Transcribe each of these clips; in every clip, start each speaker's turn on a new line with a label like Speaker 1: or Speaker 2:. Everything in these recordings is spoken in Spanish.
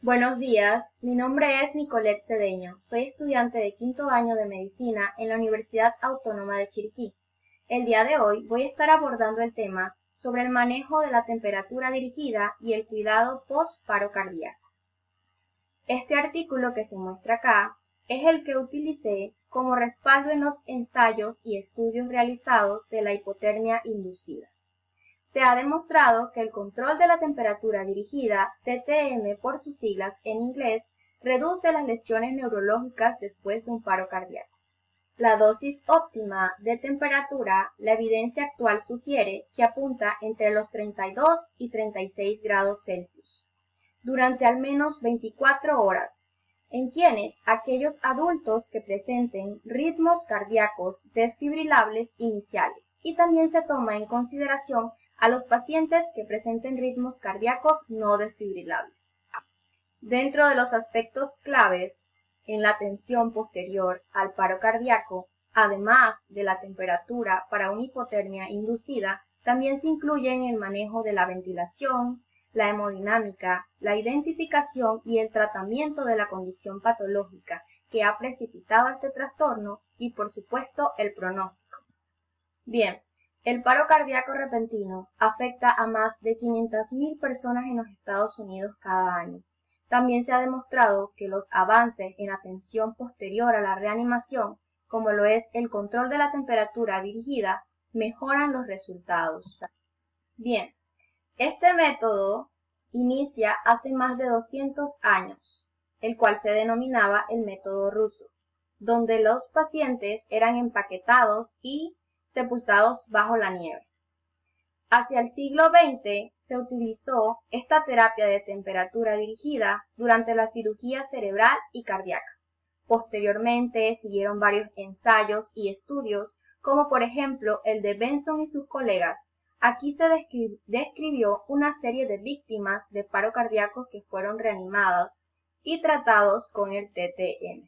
Speaker 1: Buenos días, mi nombre es Nicolette Cedeño, soy estudiante de quinto año de Medicina en la Universidad Autónoma de Chiriquí. El día de hoy voy a estar abordando el tema sobre el manejo de la temperatura dirigida y el cuidado post-paro cardíaco. Este artículo que se muestra acá es el que utilicé como respaldo en los ensayos y estudios realizados de la hipotermia inducida. Se ha demostrado que el control de la temperatura dirigida, TTM por sus siglas en inglés, reduce las lesiones neurológicas después de un paro cardíaco. La dosis óptima de temperatura, la evidencia actual sugiere que apunta entre los 32 y 36 grados Celsius, durante al menos 24 horas, en quienes aquellos adultos que presenten ritmos cardíacos desfibrilables iniciales, y también se toma en consideración a los pacientes que presenten ritmos cardíacos no desfibrilables. Dentro de los aspectos claves en la atención posterior al paro cardíaco, además de la temperatura para una hipotermia inducida, también se incluyen el manejo de la ventilación, la hemodinámica, la identificación y el tratamiento de la condición patológica que ha precipitado este trastorno y, por supuesto, el pronóstico. Bien, el paro cardíaco repentino afecta a más de 500.000 personas en los Estados Unidos cada año. También se ha demostrado que los avances en atención posterior a la reanimación, como lo es el control de la temperatura dirigida, mejoran los resultados. Bien, este método inicia hace más de 200 años, el cual se denominaba el método ruso, donde los pacientes eran empaquetados y sepultados bajo la nieve. Hacia el siglo XX se utilizó esta terapia de temperatura dirigida durante la cirugía cerebral y cardíaca. Posteriormente siguieron varios ensayos y estudios, como por ejemplo el de Benson y sus colegas. Aquí se describió una serie de víctimas de paro cardíaco que fueron reanimadas y tratados con el TTM.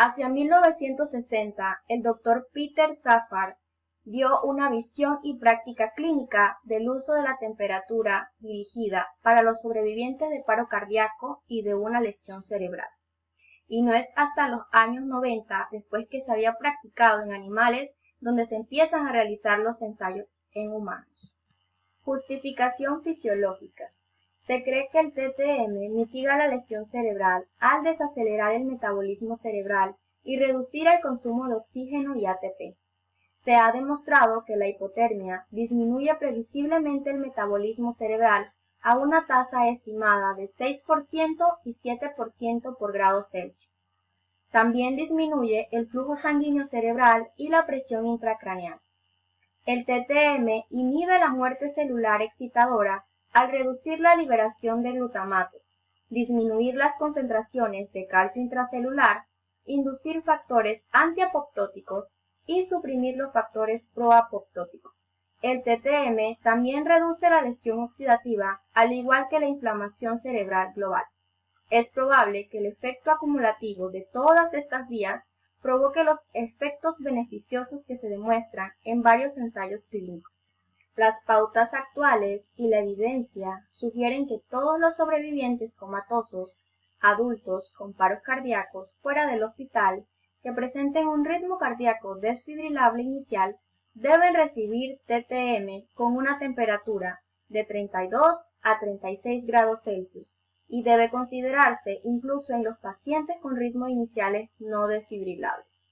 Speaker 1: Hacia 1960, el Dr. Peter Safar dio una visión y práctica clínica del uso de la temperatura dirigida para los sobrevivientes de paro cardíaco y de una lesión cerebral. Y no es hasta los años 90, después que se había practicado en animales, donde se empiezan a realizar los ensayos en humanos. Justificación fisiológica. Se cree que el TTM mitiga la lesión cerebral al desacelerar el metabolismo cerebral y reducir el consumo de oxígeno y ATP. Se ha demostrado que la hipotermia disminuye previsiblemente el metabolismo cerebral a una tasa estimada de 6% y 7% por grado Celsius. También disminuye el flujo sanguíneo cerebral y la presión intracraneal. El TTM inhibe la muerte celular excitadora al reducir la liberación de glutamato, disminuir las concentraciones de calcio intracelular, inducir factores antiapoptóticos y suprimir los factores proapoptóticos. El TTM también reduce la lesión oxidativa, al igual que la inflamación cerebral global. Es probable que el efecto acumulativo de todas estas vías provoque los efectos beneficiosos que se demuestran en varios ensayos clínicos. Las pautas actuales y la evidencia sugieren que todos los sobrevivientes comatosos, adultos con paros cardíacos fuera del hospital, que presenten un ritmo cardíaco desfibrilable inicial, deben recibir TTM con una temperatura de 32 a 36 grados Celsius y debe considerarse incluso en los pacientes con ritmos iniciales no desfibrilables.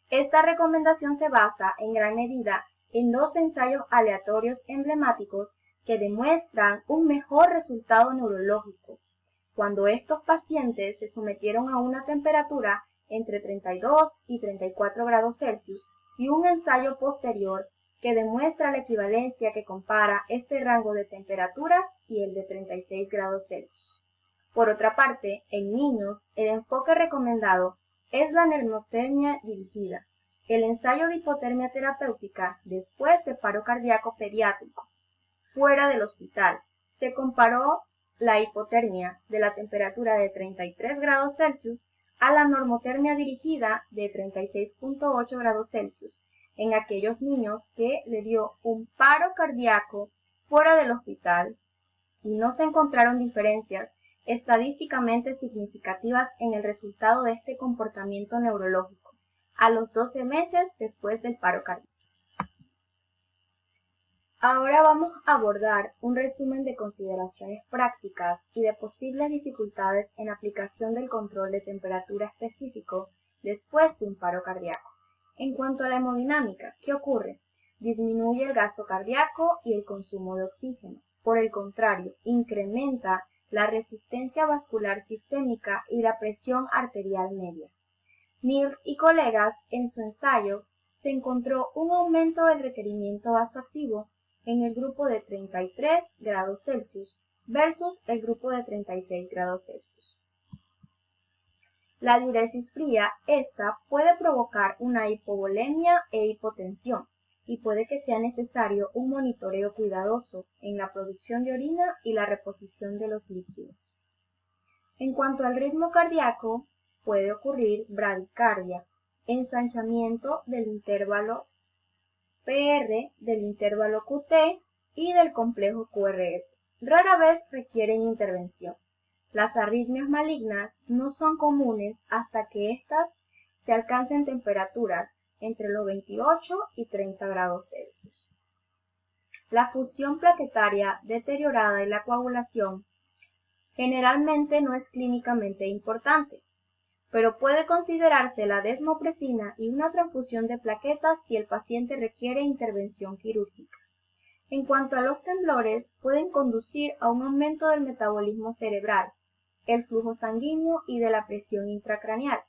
Speaker 1: Esta recomendación se basa en gran medida en dos ensayos aleatorios emblemáticos que demuestran un mejor resultado neurológico, cuando estos pacientes se sometieron a una temperatura entre 32 y 34 grados Celsius y un ensayo posterior que demuestra la equivalencia que compara este rango de temperaturas y el de 36 grados Celsius. Por otra parte, en niños, el enfoque recomendado es la normotermia dirigida, el ensayo de hipotermia terapéutica después de paro cardíaco pediátrico. Fuera del hospital, se comparó la hipotermia de la temperatura de 33 grados Celsius a la normotermia dirigida de 36.8 grados Celsius en aquellos niños que le dio un paro cardíaco fuera del hospital y no se encontraron diferencias estadísticamente significativas en el resultado de este comportamiento neurológico, a los 12 meses después del paro cardíaco. Ahora vamos a abordar un resumen de consideraciones prácticas y de posibles dificultades en aplicación del control de temperatura específico después de un paro cardíaco. En cuanto a la hemodinámica, ¿qué ocurre? Disminuye el gasto cardíaco y el consumo de oxígeno. Por el contrario, incrementa la resistencia vascular sistémica y la presión arterial media. Niels y colegas, en su ensayo, se encontró un aumento del requerimiento vasoactivo en el grupo de 33 grados Celsius versus el grupo de 36 grados Celsius. La diuresis fría, esta puede provocar una hipovolemia e hipotensión y puede que sea necesario un monitoreo cuidadoso en la producción de orina y la reposición de los líquidos. En cuanto al ritmo cardíaco, puede ocurrir bradicardia, ensanchamiento del intervalo PR, del intervalo QT y del complejo QRS. Rara vez requieren intervención. Las arritmias malignas no son comunes hasta que éstas se alcancen temperaturas entre los 28 y 30 grados Celsius. La fusión plaquetaria deteriorada y la coagulación generalmente no es clínicamente importante, pero puede considerarse la desmopresina y una transfusión de plaquetas si el paciente requiere intervención quirúrgica. En cuanto a los temblores, pueden conducir a un aumento del metabolismo cerebral, el flujo sanguíneo y de la presión intracraneal,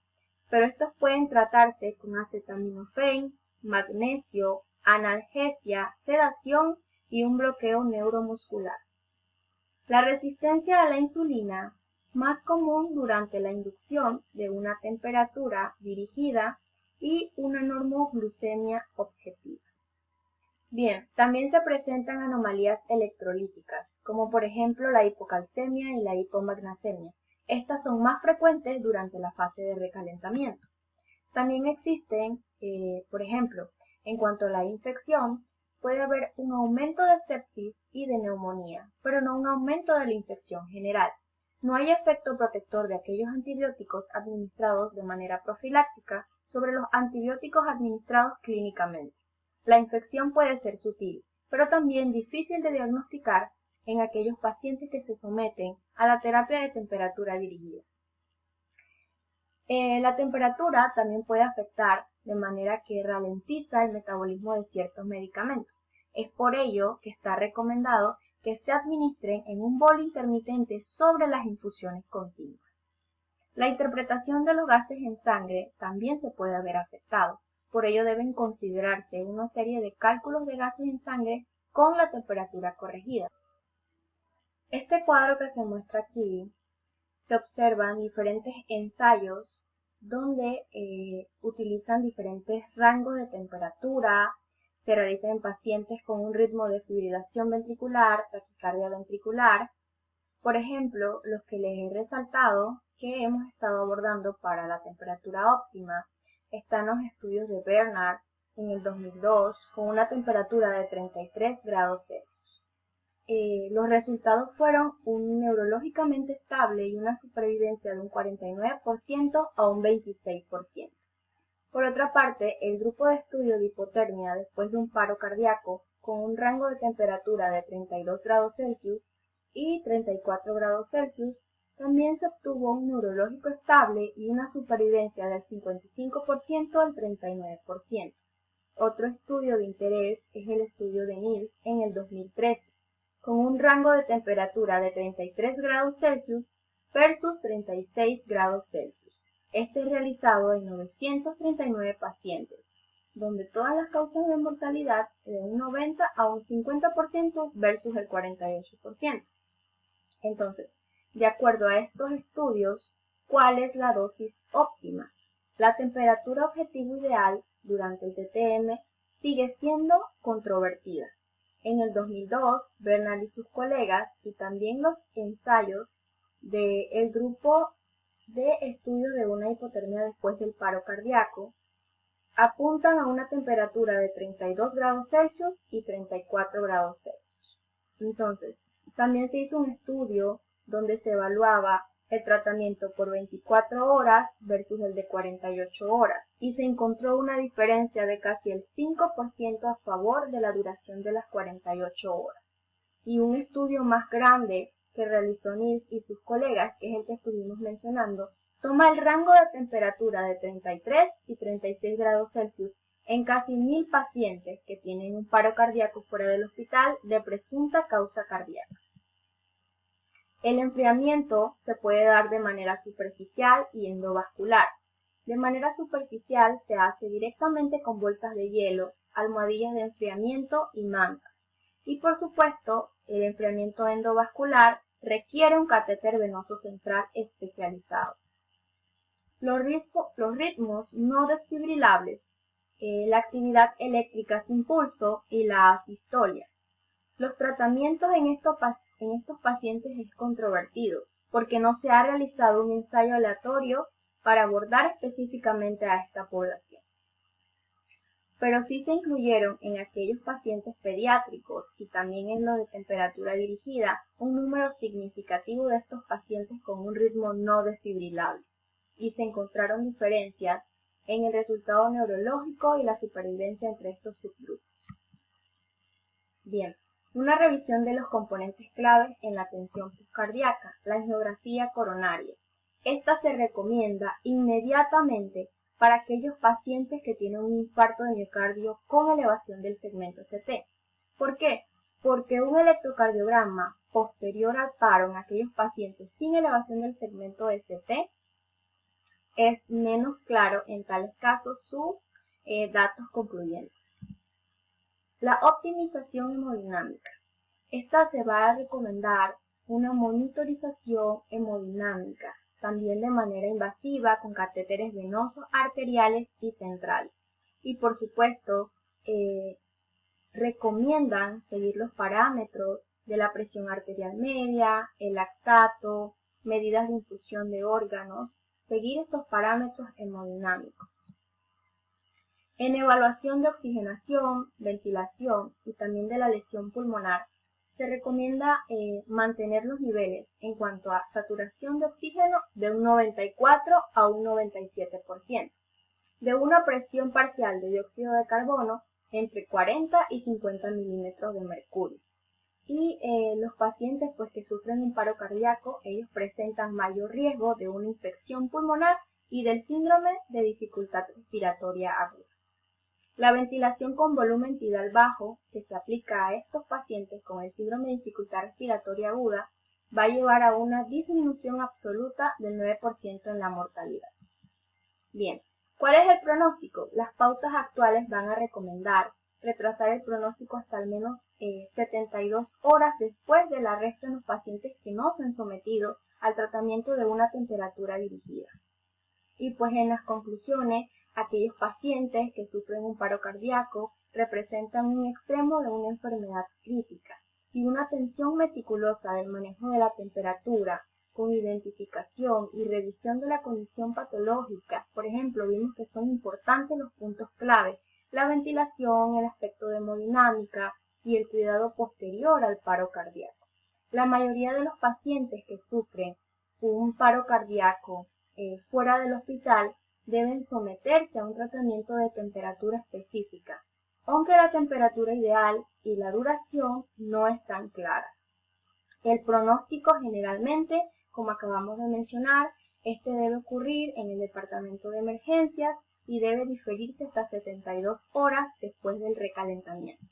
Speaker 1: pero estos pueden tratarse con acetaminofén, magnesio, analgesia, sedación y un bloqueo neuromuscular. La resistencia a la insulina, más común durante la inducción de una temperatura dirigida y una normoglucemia objetiva. Bien, también se presentan anomalías electrolíticas, como por ejemplo la hipocalcemia y la hipomagnesemia. Estas son más frecuentes durante la fase de recalentamiento. También existen, por ejemplo, en cuanto a la infección, puede haber un aumento de sepsis y de neumonía, pero no un aumento de la infección general. No hay efecto protector de aquellos antibióticos administrados de manera profiláctica sobre los antibióticos administrados clínicamente. La infección puede ser sutil, pero también difícil de diagnosticar en aquellos pacientes que se someten a la terapia de temperatura dirigida. La temperatura también puede afectar de manera que ralentiza el metabolismo de ciertos medicamentos. Es por ello que está recomendado que se administren en un bol intermitente sobre las infusiones continuas. La interpretación de los gases en sangre también se puede ver afectado. Por ello deben considerarse una serie de cálculos de gases en sangre con la temperatura corregida. Este cuadro que se muestra aquí se observan diferentes ensayos donde utilizan diferentes rangos de temperatura, se realizan en pacientes con un ritmo de fibrilación ventricular, taquicardia ventricular. Por ejemplo, los que les he resaltado que hemos estado abordando para la temperatura óptima están los estudios de Bernard en el 2002 con una temperatura de 33 grados Celsius. Los resultados fueron un neurológicamente estable y una supervivencia de un 49% a un 26%. Por otra parte, el grupo de estudio de hipotermia después de un paro cardíaco con un rango de temperatura de 32 grados Celsius y 34 grados Celsius también se obtuvo un neurológico estable y una supervivencia del 55% al 39%. Otro estudio de interés es el estudio de Niels en el 2013, con un rango de temperatura de 33 grados Celsius versus 36 grados Celsius. Este es realizado en 939 pacientes, donde todas las causas de mortalidad de un 90 a un 50% versus el 48%. Entonces, de acuerdo a estos estudios, ¿cuál es la dosis óptima? La temperatura objetivo ideal durante el TTM sigue siendo controvertida. En el 2002, Bernard y sus colegas, y también los ensayos del grupo de estudio de una hipotermia después del paro cardíaco, apuntan a una temperatura de 32 grados Celsius y 34 grados Celsius. Entonces, también se hizo un estudio donde se evaluaba el tratamiento por 24 horas versus el de 48 horas, y se encontró una diferencia de casi el 5% a favor de la duración de las 48 horas. Y un estudio más grande que realizó Niels y sus colegas, que es el que estuvimos mencionando, toma el rango de temperatura de 33 y 36 grados Celsius en casi 1000 pacientes que tienen un paro cardíaco fuera del hospital de presunta causa cardíaca. El enfriamiento se puede dar de manera superficial y endovascular. De manera superficial se hace directamente con bolsas de hielo, almohadillas de enfriamiento y mantas. Y por supuesto, el enfriamiento endovascular requiere un catéter venoso central especializado. Los ritmos no desfibrilables, la actividad eléctrica sin pulso y la asistolia. Los tratamientos en estos pacientes es controvertido, porque no se ha realizado un ensayo aleatorio para abordar específicamente a esta población. Pero sí se incluyeron en aquellos pacientes pediátricos y también en los de temperatura dirigida un número significativo de estos pacientes con un ritmo no desfibrilable, y se encontraron diferencias en el resultado neurológico y la supervivencia entre estos subgrupos. Bien, una revisión de los componentes claves en la tensión postcardíaca, la angiografía coronaria. Esta se recomienda inmediatamente para aquellos pacientes que tienen un infarto de miocardio con elevación del segmento ST. ¿Por qué? Porque un electrocardiograma posterior al paro en aquellos pacientes sin elevación del segmento ST es menos claro en tales casos sus datos concluyentes. La optimización hemodinámica. Esta se va a recomendar una monitorización hemodinámica, también de manera invasiva con catéteres venosos, arteriales y centrales. Y por supuesto, recomiendan seguir los parámetros de la presión arterial media, el lactato, medidas de infusión de órganos, seguir estos parámetros hemodinámicos. En evaluación de oxigenación, ventilación y también de la lesión pulmonar, se recomienda mantener los niveles en cuanto a saturación de oxígeno de un 94 a un 97%, de una presión parcial de dióxido de carbono entre 40 y 50 milímetros de mercurio. Y los pacientes que sufren un paro cardíaco, ellos presentan mayor riesgo de una infección pulmonar y del síndrome de dificultad respiratoria aguda. La ventilación con volumen tidal bajo, que se aplica a estos pacientes con el síndrome de dificultad respiratoria aguda, va a llevar a una disminución absoluta del 9% en la mortalidad. Bien, ¿cuál es el pronóstico? Las pautas actuales van a recomendar retrasar el pronóstico hasta al menos 72 horas después del arresto en los pacientes que no se han sometido al tratamiento de una temperatura dirigida. Y pues en las conclusiones, aquellos pacientes que sufren un paro cardíaco representan un extremo de una enfermedad crítica y una atención meticulosa del manejo de la temperatura con identificación y revisión de la condición patológica. Por ejemplo, vimos que son importantes los puntos clave, la ventilación, el aspecto de hemodinámica y el cuidado posterior al paro cardíaco. La mayoría de los pacientes que sufren un paro cardíaco fuera del hospital deben someterse a un tratamiento de temperatura específica, aunque la temperatura ideal y la duración no están claras. El pronóstico generalmente, como acabamos de mencionar, este debe ocurrir en el departamento de emergencias y debe diferirse hasta 72 horas después del recalentamiento.